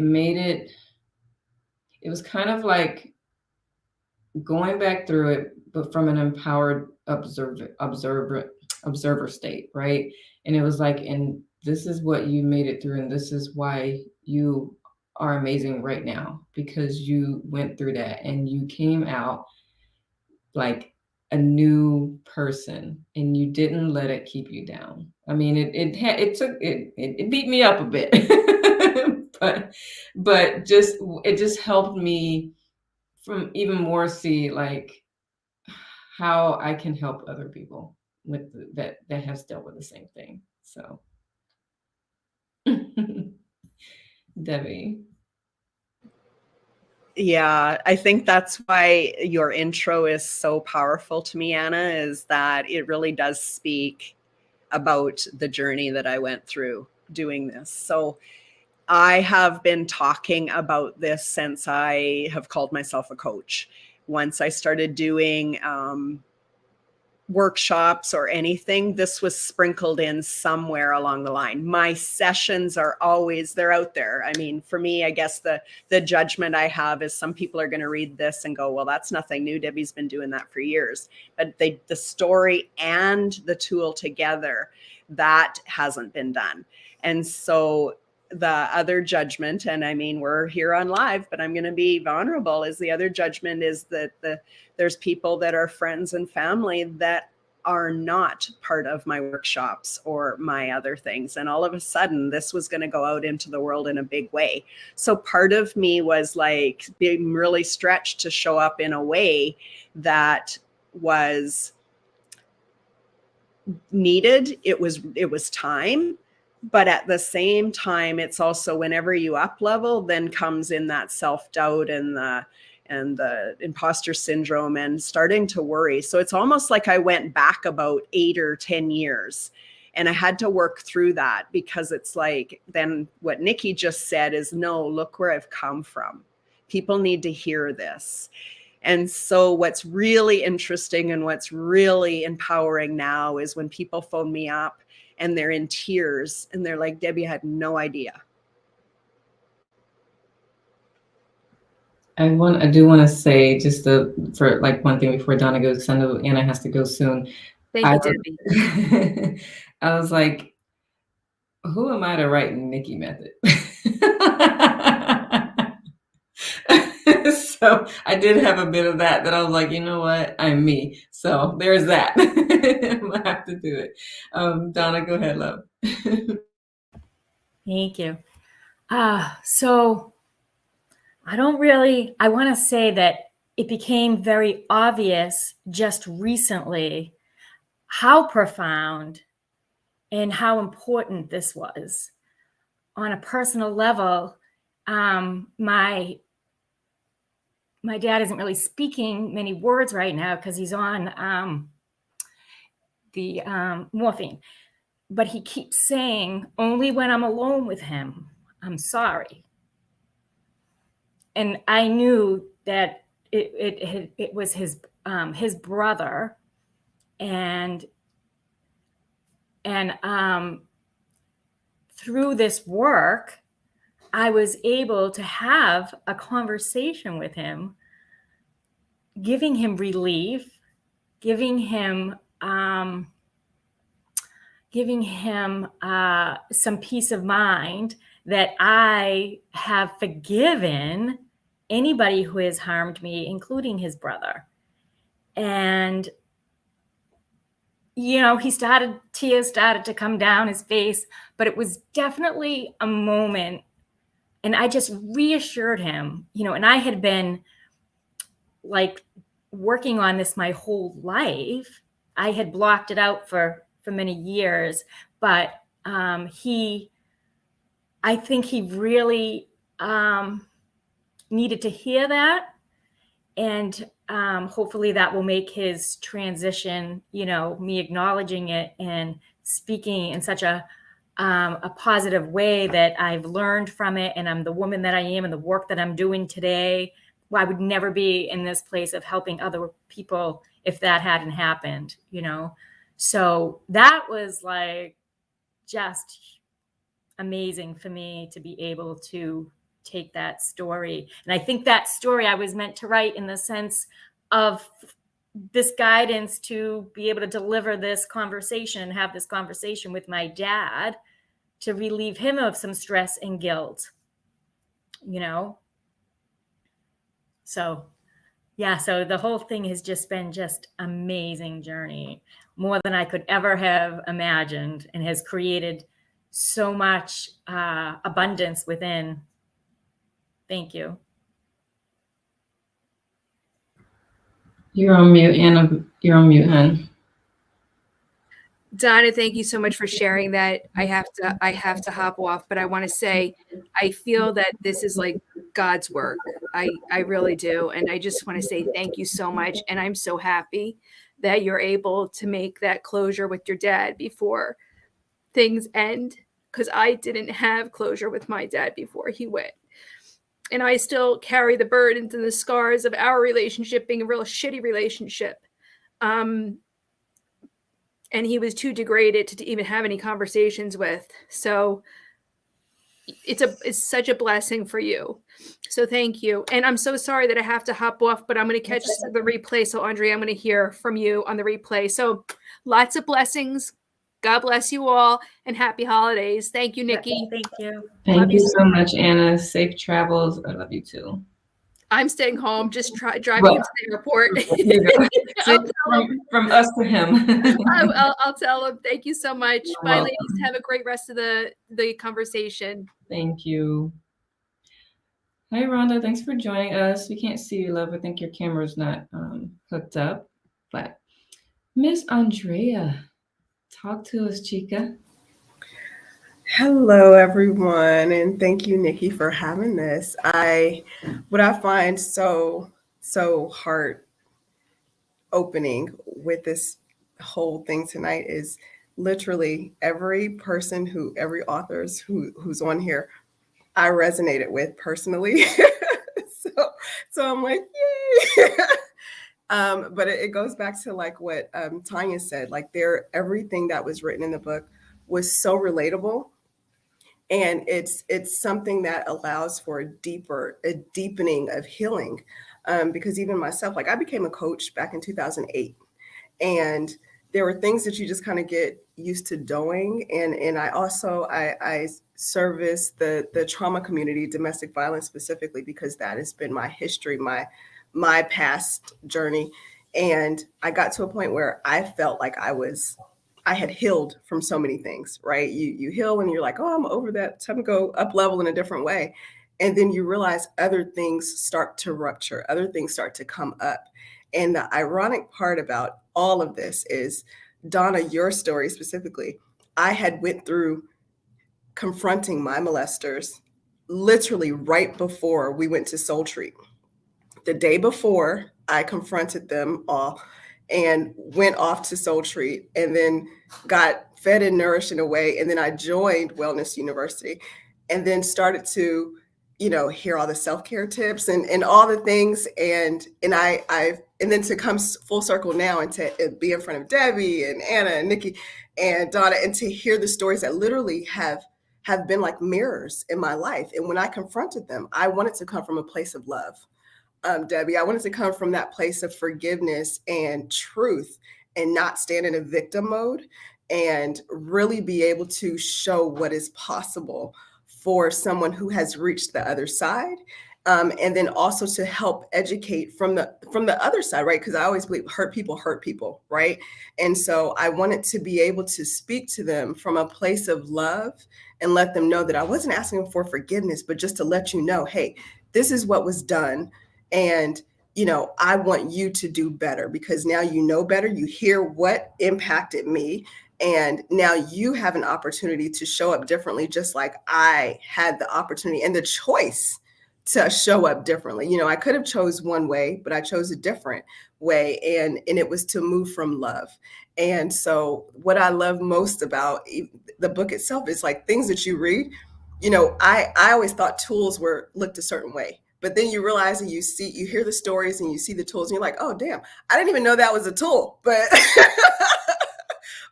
was kind of like going back through it, but from an empowered observer state, right? And it was like, and this is what you made it through, and this is why you are amazing right now, because you went through that and you came out like a new person, and you didn't let it keep you down. I mean, it beat me up a bit, but it just helped me from even more see like how I can help other people with that has dealt with the same thing. So, Debbie. Yeah, I think that's why your intro is so powerful to me, Anna, is that it really does speak about the journey that I went through doing this. So I have been talking about this since I have called myself a coach. Once I started doing workshops or anything, this was sprinkled in somewhere along the line. My sessions are always, they're out there. I mean, for me, I guess the judgment I have is some people are going to read this and go, well, that's nothing new. Debbie's been doing that for years. But the story and the tool together, that hasn't been done. And so the other judgment, and I mean, we're here on live, but I'm going to be vulnerable, is the other judgment is that there's people that are friends and family that are not part of my workshops or my other things. And all of a sudden, this was going to go out into the world in a big way. So part of me was like being really stretched to show up in a way that was needed. It was time. But at the same time, it's also whenever you up level, then comes in that self-doubt and the imposter syndrome and starting to worry. So it's almost like I went back about 8 or 10 years and I had to work through that, because it's like, then what Nikki just said is, no, look where I've come from. People need to hear this. And so what's really interesting and what's really empowering now is when people phone me up and they're in tears and they're like, Debbie, I had no idea. I do want to say just for like one thing before Donna goes, because I know Anna has to go soon. Thank you, Debbie. I was like, who am I to write Nikki method? So I did have a bit of that I was like, you know what, I'm me. So there's that. I have to do it. Donna, go ahead, love. Thank you. So I want to say that it became very obvious just recently how profound and how important this was. On a personal level, my dad isn't really speaking many words right now because he's on the morphine, but he keeps saying, only when I'm alone with him, I'm sorry. And I knew that it was his brother, and through this work, I was able to have a conversation with him, giving him relief, giving him some peace of mind that I have forgiven anybody who has harmed me, including his brother. And tears started to come down his face, but it was definitely a moment. And I just reassured him, and I had been like working on this my whole life. I had blocked it out for many years, but I think he really needed to hear that. And hopefully that will make his transition, me acknowledging it and speaking in such a positive way that I've learned from it, and I'm the woman that I am, and the work that I'm doing today. Well, I would never be in this place of helping other people if that hadn't happened, So that was like just amazing for me to be able to take that story. And I think that story I was meant to write in the sense of this guidance to be able to deliver this conversation, have this conversation with my dad to relieve him of some stress and guilt, So so the whole thing has just been amazing journey, more than I could ever have imagined, and has created so much abundance within. Thank you. You're on mute, Anna. You're on mute, hon. Donna, thank you so much for sharing that. I have to hop off, but I want to say, I feel that this is like God's work. I really do. And I just want to say thank you so much. And I'm so happy that you're able to make that closure with your dad before things end, because I didn't have closure with my dad before he went. And I still carry the burdens and the scars of our relationship being a real shitty relationship. And he was too degraded to even have any conversations with. So it's such a blessing for you. So thank you. And I'm so sorry that I have to hop off, but I'm going to catch the replay. So Andrea, I'm going to hear from you on the replay. So lots of blessings. God bless you all, and happy holidays. Thank you, Nikki. Thank you. Thank you so much, Anna. Safe travels. I love you too. I'm staying home, just driving into the airport. From us to him. I'll tell him. Thank you so much. Bye, ladies. Have a great rest of the conversation. Thank you. Hi, Rhonda. Thanks for joining us. We can't see you, love. I think your camera's not hooked up. But Miss Andrea, talk to us, chica. Hello, everyone, and thank you, Nikki, for having this. What I find so heart opening with this whole thing tonight is literally every author who's on here, I resonated with personally. so I'm like, yay. But it goes back to like what Tanya said, like everything that was written in the book was so relatable. And it's something that allows for a deepening of healing. Because even myself, like I became a coach back in 2008. And there were things that you just kind of get used to doing. And I service the trauma community, domestic violence specifically, because that has been my history, my past journey. And I got to a point where I felt like I had healed from so many things, right? You heal and you're like, oh, I'm over that. It's time to go up level in a different way. And then you realize other things start to rupture, other things start to come up. And the ironic part about all of this is, Donna, your story specifically, I had went through confronting my molesters literally right before we went to Soul Treat. The day before, I confronted them all and went off to Soul Treat, and then got fed and nourished in a way. And then I joined Wellness University and then started to, hear all the self-care tips and all the things. And then to come full circle now and to be in front of Debbie and Anna and Nikki and Donna, and to hear the stories that literally have been like mirrors in my life. And when I confronted them, I wanted to come from a place of love. Debbie, I wanted to come from that place of forgiveness and truth, and not stand in a victim mode, and really be able to show what is possible for someone who has reached the other side, And then also to help educate from the other side, right? Because I always believe hurt people, right? And so I wanted to be able to speak to them from a place of love and let them know that I wasn't asking them for forgiveness, but just to let you know, hey, this is what was done. And, you know, I want you to do better, because now you know better, you hear what impacted me. And now you have an opportunity to show up differently, just like I had the opportunity and the choice to show up differently. You know, I could have chose one way, but I chose a different way. And it was to move from love. And so what I love most about the book itself is like things that you read, you know, I always thought tools were looked a certain way. But then you realize and you hear the stories and you see the tools and you're like, oh, damn, I didn't even know that was a tool, but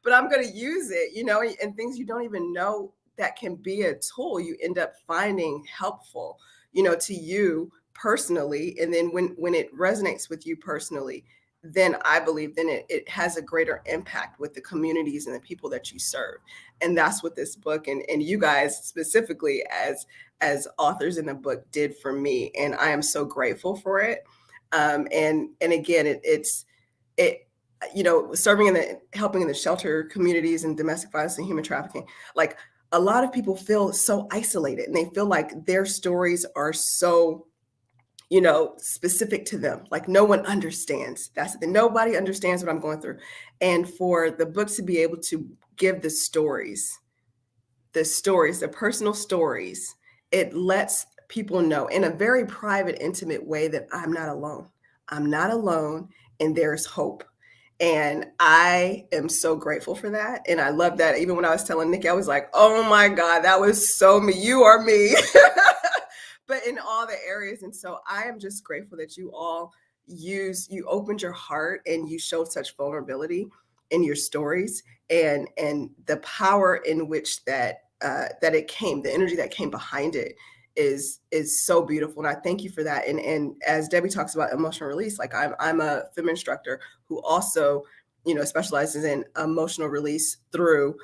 but I'm going to use it, you know, and things you don't even know that can be a tool, you end up finding helpful, you know, to you personally. And then when it resonates with you personally, then I believe then it has a greater impact with the communities and the people that you serve. And that's what this book and you guys specifically as authors in the book did for me. And I am so grateful for it. And again, it's you know, helping in the shelter communities and domestic violence and human trafficking, like a lot of people feel so isolated and they feel like their stories are so, you know, specific to them. Like no one understands. That's the nobody understands what I'm going through. And for the book to be able to give the stories, the personal stories, it lets people know in a very private, intimate way that I'm not alone. I'm not alone, and there's hope. And I am so grateful for that. And I love that. Even when I was telling Nikki, I was like, oh my God, that was so me. You are me. But in all the areas. And so I am just grateful that you all you opened your heart and you showed such vulnerability in your stories and the power in which that it came, the energy that came behind it is so beautiful. And I thank you for that. And as Debbie talks about emotional release, like I'm a FEM instructor who also, you know, specializes in emotional release through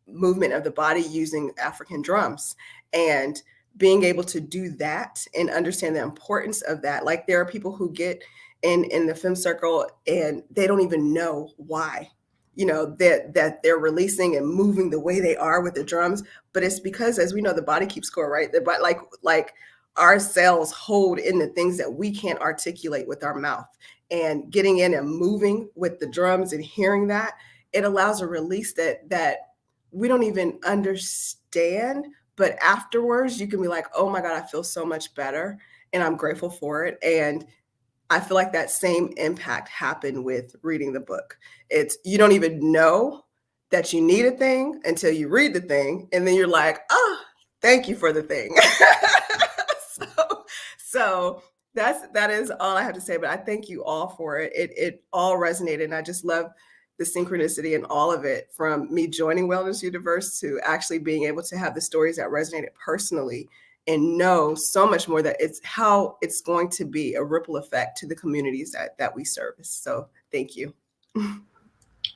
movement of the body using African drums. And being able to do that and understand the importance of that. Like there are people who get in the FEM circle and they don't even know why, you know, that they're releasing and moving the way they are with the drums. But it's because, as we know, the body keeps score, right? But like our cells hold in the things that we can't articulate with our mouth. And getting in and moving with the drums and hearing that, it allows a release that we don't even understand. But afterwards, you can be like, oh my God, I feel so much better. And I'm grateful for it. And I feel like that same impact happened with reading the book. It's you don't even know that you need a thing until you read the thing. And then you're like, oh, thank you for the thing. So that is all I have to say. But I thank you all for it. It all resonated. And I just love the synchronicity in all of it, from me joining Wellness Universe to actually being able to have the stories that resonated personally and know so much more that it's how it's going to be a ripple effect to the communities that we service. So thank you.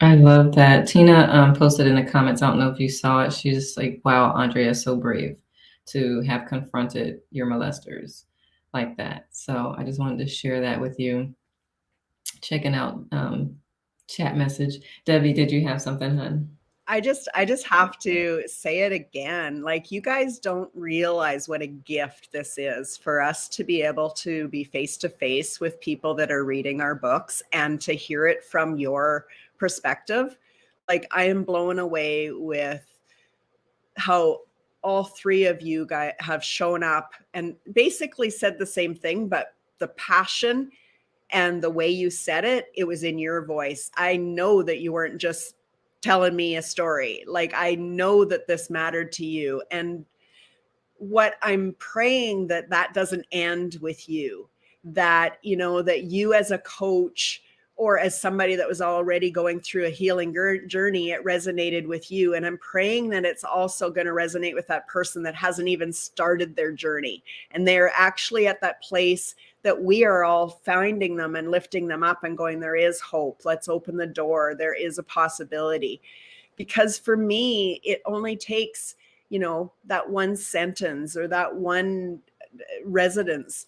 I love that. Tina posted in the comments, I don't know if you saw it. She's like, wow, Andrea is so brave to have confronted your molesters like that. So I just wanted to share that with you. Checking out chat message. Debbie, did you have something, hon? I just have to say it again. Like, you guys don't realize what a gift this is for us to be able to be face to face with people that are reading our books and to hear it from your perspective. Like, I am blown away with how all three of you guys have shown up and basically said the same thing, but the passion and the way you said it, it was in your voice. I know that you weren't just telling me a story. Like, I know that this mattered to you. And what I'm praying that doesn't end with you, that, you know, that you as a coach or as somebody that was already going through a healing journey, it resonated with you. And I'm praying that it's also going to resonate with that person that hasn't even started their journey. And they're actually at that place that we are all finding them and lifting them up and going, there is hope. Let's open the door. There is a possibility. Because for me, it only takes, you know, that one sentence or that one residents.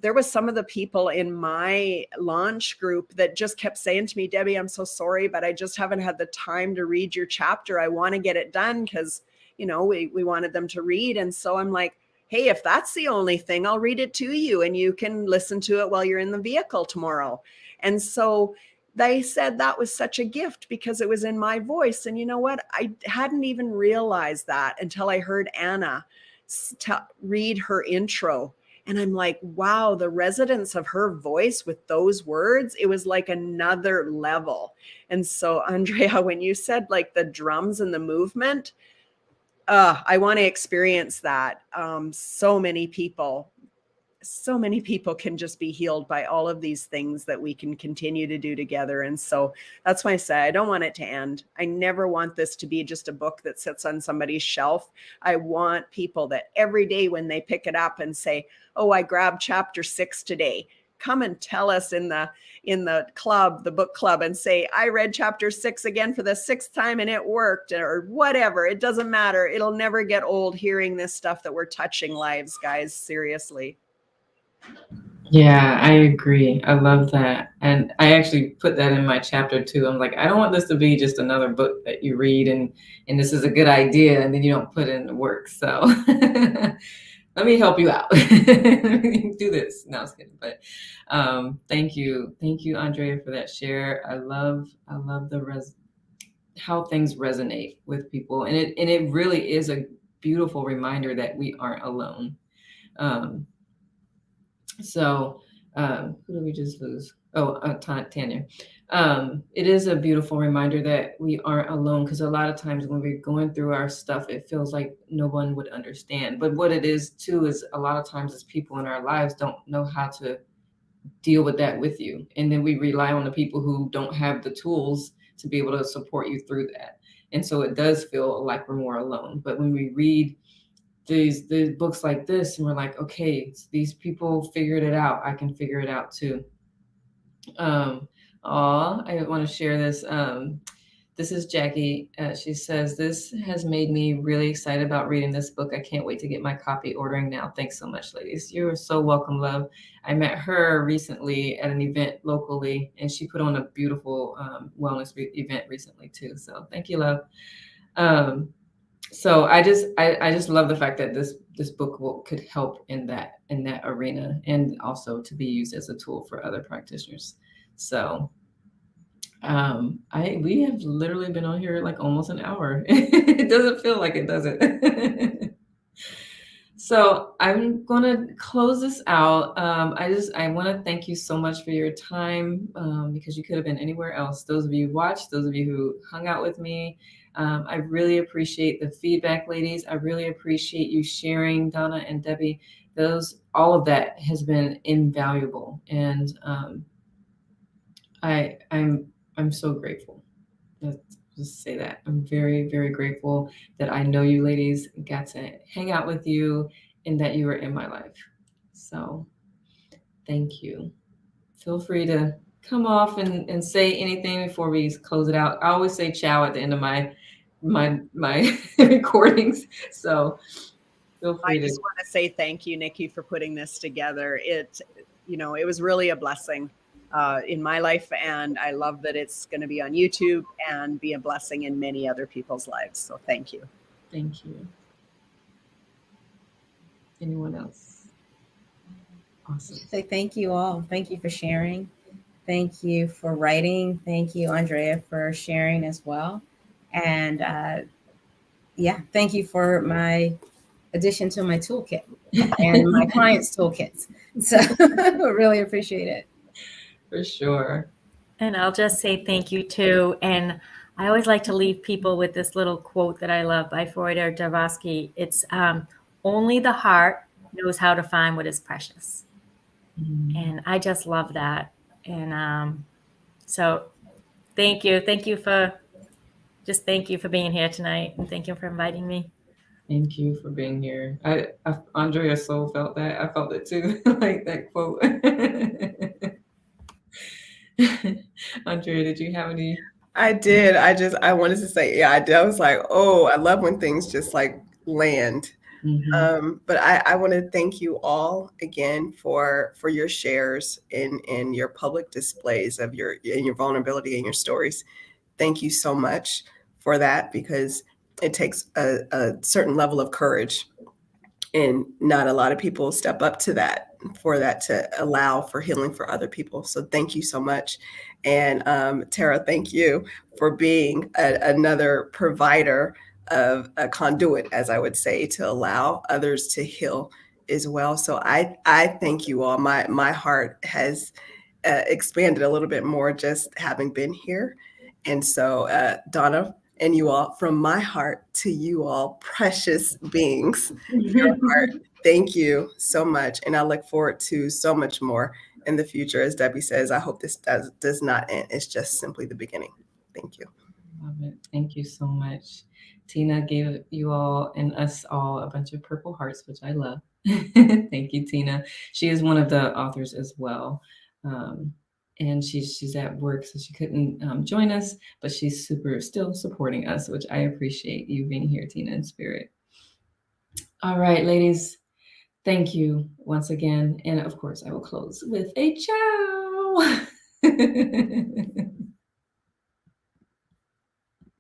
There was some of the people in my launch group that just kept saying to me, Debbie, I'm so sorry, but I just haven't had the time to read your chapter. I want to get it done because, you know, we wanted them to read. And so I'm like, hey, if that's the only thing, I'll read it to you and you can listen to it while you're in the vehicle tomorrow. And so they said that was such a gift because it was in my voice. And you know what? I hadn't even realized that until I heard Anna read her intro. And I'm like, wow, the resonance of her voice with those words, it was like another level. And so, Andrea, when you said like the drums and the movement, I want to experience that. So many people can just be healed by all of these things that we can continue to do together. And so that's why I say I don't want it to end. I never want this to be just a book that sits on somebody's shelf. I want people that every day when they pick it up and say, oh, I grabbed chapter 6 today, come and tell us in the club, the book club, and say, I read chapter 6 again for the 6th time and it worked, or whatever. It doesn't matter. It'll never get old hearing this stuff that we're touching lives, guys. Seriously. Yeah, I agree. I love that. And I actually put that in my chapter too. I'm like, I don't want this to be just another book that you read and this is a good idea and then you don't put it into work. So let me help you out. Do this. No, I was kidding. But thank you. Thank you, Andrea, for that share. I love how things resonate with people. And it really is a beautiful reminder that we aren't alone. So who did we just lose? Tanya. It is a beautiful reminder that we aren't alone, because a lot of times when we're going through our stuff, it feels like no one would understand. But what it is too is a lot of times as people in our lives don't know how to deal with that with you. And then we rely on the people who don't have the tools to be able to support you through that. And so it does feel like we're more alone. But when we read these books like this and we're like, okay, these people figured it out, I can figure it out too. I want to share this. This is Jackie. She says, this has made me really excited about reading this book. I can't wait to get my copy ordering now. Thanks so much, ladies. You're so welcome, love. I met her recently at an event locally, and she put on a beautiful wellness event recently too. So thank you, love. So I just love the fact that this book could help in that arena, and also to be used as a tool for other practitioners. So we have literally been on here like almost an hour. It doesn't feel like it, does it? So I'm going to close this out. I want to thank you so much for your time, because you could have been anywhere else. Those of you who watched, those of you who hung out with me, I really appreciate the feedback, ladies. I really appreciate you sharing, Donna and Debbie. All of that has been invaluable, and I'm so grateful. Let's just say that. I'm very, very grateful that I know you ladies, got to hang out with you, and that you were in my life. So thank you. Feel free to come off and say anything before we close it out. I always say ciao at the end of my recordings. So feel free. I just want to say thank you, Nikki, for putting this together. It was really a blessing in my life, and I love that it's going to be on YouTube and be a blessing in many other people's lives. So thank you. Thank you. Anyone else? Awesome. So thank you all. Thank you for sharing. Thank you for writing. Thank you, Andrea, for sharing as well. And thank you for my addition to my toolkit and my clients' toolkits. So I really appreciate it. For sure. And I'll just say thank you too. And I always like to leave people with this little quote that I love by Fyodor Dostoevsky. It's only the heart knows how to find what is precious. Mm-hmm. And I just love that. And so thank you. Thank you for being here tonight. And thank you for inviting me. Thank you for being here. Andrea so felt that. I felt it too, like that quote. Andrea, did you have any? I did. I wanted to say, yeah, I did. I was like, oh, I love when things just like land. But I want to thank you all again for your shares in your public displays of your vulnerability and your stories. Thank you so much for that, because it takes a certain level of courage, and not a lot of people step up to that, for that to allow for healing for other people. So thank you so much. And Tara, thank you for being another provider of a conduit, as I would say, to allow others to heal as well. So I thank you all. My heart has expanded a little bit more just having been here. And so Donna, and you all, from my heart to you all, precious beings, your heart, thank you so much. And I look forward to so much more in the future. As Debbie says, I hope this does not end. It's just simply the beginning. Thank you. Love it. Thank you so much. Tina gave you all and us all a bunch of purple hearts, which I love. Thank you, Tina. She is one of the authors as well. And she's at work, so she couldn't join us, but she's still supporting us, which I appreciate you being here, Tina, in spirit. All right, ladies, thank you once again. And of course, I will close with a ciao.